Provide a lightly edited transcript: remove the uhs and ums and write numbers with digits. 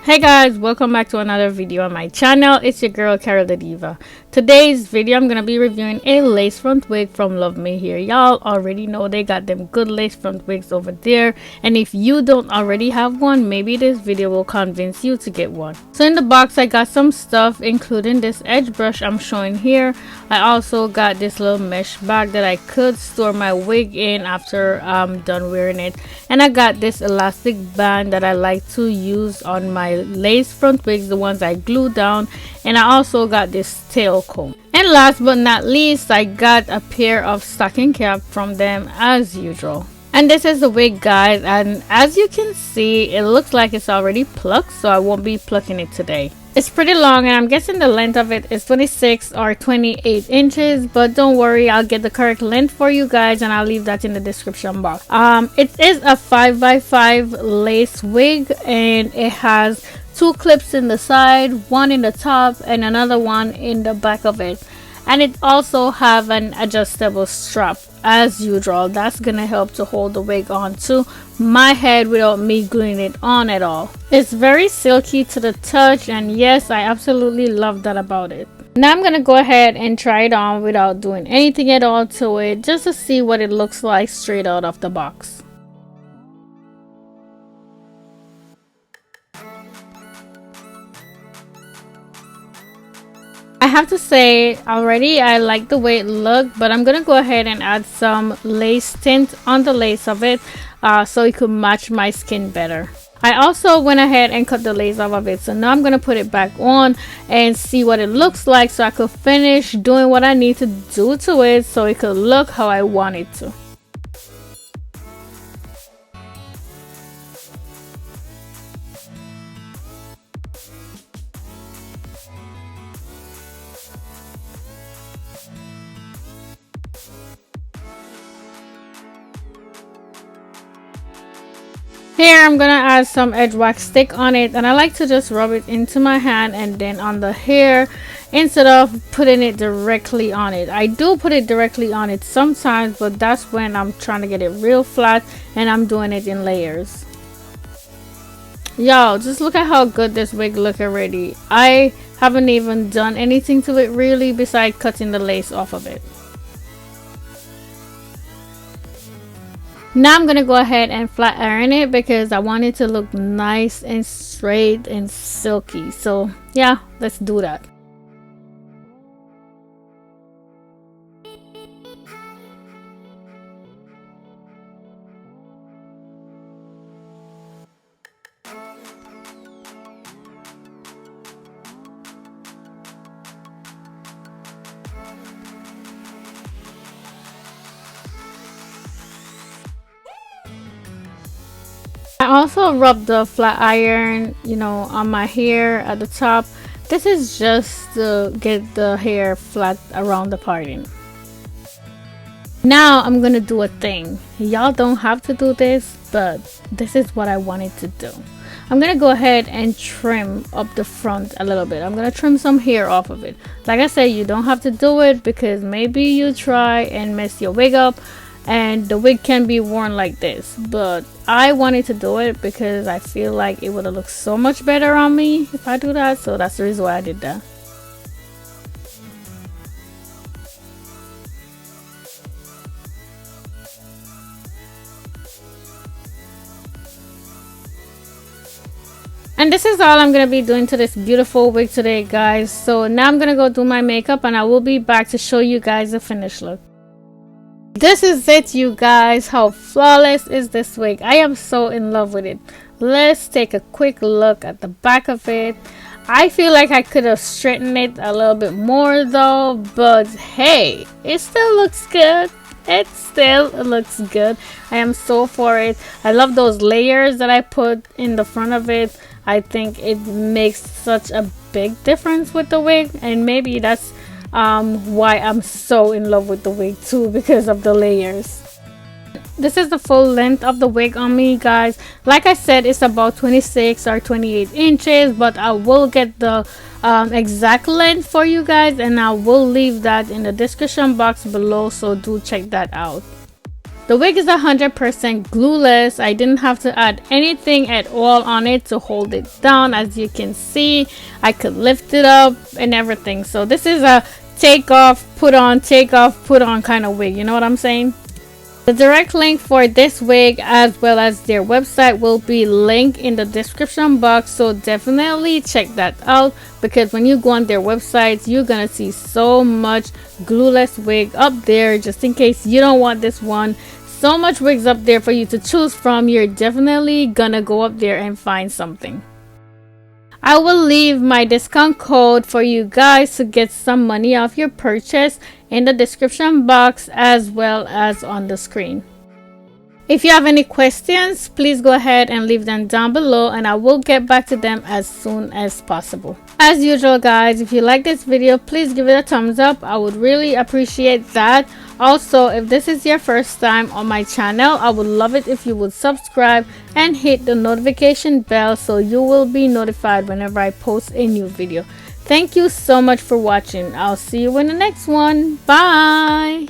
Hey guys, welcome back to another video on my channel. It's your girl Carol the Diva. Today's video I'm gonna be reviewing a lace front wig from Luvme Hair. Y'all already know they got them good lace front wigs over there, and if you don't already have one, maybe this video will convince you to get one. So in the box I got some stuff, including this edge brush I'm showing here. I also got this little mesh bag that I could store my wig in after I'm done wearing it, and I got this elastic band that I like to use on my lace front wigs, the ones I glue down, and I also got this tail comb. And last but not least, I got a pair of stocking cap from them as usual. And this is the wig, guys, and as you can see, it looks like it's already plucked, so I won't be plucking it today. It's pretty long, and I'm guessing the length of it is 26 or 28 inches, but don't worry, I'll get the correct length for you guys and I'll leave that in the description box. It is a 5x5 lace wig, and it has two clips in the side, one in the top and another one in the back of it, and it also have an adjustable strap as usual. That's gonna help to hold the wig onto my head without me gluing it on at all. It's very silky to the touch, and yes, I absolutely love that about it. Now I'm gonna go ahead and try it on without doing anything at all to it, just to see what it looks like straight out of the box. I have to say already I like the way it looked, but I'm gonna go ahead and add some lace tint on the lace of it so it could match my skin better. I also went ahead and cut the lace off of it, so now I'm gonna put it back on and see what it looks like so I could finish doing what I need to do to it so it could look how I want it to. Here I'm gonna add some edge wax stick on it, and I like to just rub it into my hand and then on the hair instead of putting it directly on it. I do put it directly on it sometimes, but that's when I'm trying to get it real flat and I'm doing it in layers. Y'all, just look at how good this wig look already. I haven't even done anything to it really besides cutting the lace off of it. Now I'm gonna go ahead and flat iron it because I want it to look nice and straight and silky. So yeah, let's do that. I also rub the flat iron, on my hair at the top. This is just to get the hair flat around the parting. Now I'm gonna do a thing. Y'all don't have to do this, but this is what I wanted to do. I'm gonna go ahead and trim up the front a little bit. I'm gonna trim some hair off of it. Like I said, you don't have to do it because maybe you try and mess your wig up and the wig can be worn like this, but I wanted to do it because I feel like it would have looked so much better on me if I do that, so that's the reason why I did that. And this is all I'm gonna be doing to this beautiful wig today, guys. So now I'm gonna go do my makeup and I will be back to show you guys the finished look. This is it, you guys. How flawless is this wig? I am so in love with it. Let's take a quick look at the back of it. I feel like I could have straightened it a little bit more though, but hey, it still looks good. It still looks good. I am so for it. I love those layers that I put in the front of it. I think it makes such a big difference with the wig, and maybe that's why I'm so in love with the wig too, because of the layers. This is the full length of the wig on me, guys. Like I said, it's about 26 or 28 inches, but I will get the exact length for you guys and I will leave that in the description box below, so do check that out. The wig is 100% glueless. I didn't have to add anything at all on it to hold it down. As you can see, I could lift it up and everything. So this is a take off, put on kind of wig. You know what I'm saying? The direct link for this wig as well as their website will be linked in the description box, so definitely check that out, because when you go on their websites you're gonna see so much glueless wig up there. Just in case you don't want this one, so much wigs up there for you to choose from. You're definitely gonna go up there and find something. I will leave my discount code for you guys to get some money off your purchase in the description box as well as on the screen. If you have any questions, please go ahead and leave them down below and I will get back to them as soon as possible. As usual guys, if you like this video, please give it a thumbs up. I would really appreciate that. Also, if this is your first time on my channel, I would love it if you would subscribe and hit the notification bell so you will be notified whenever I post a new video. Thank you so much for watching. I'll see you in the next one. Bye.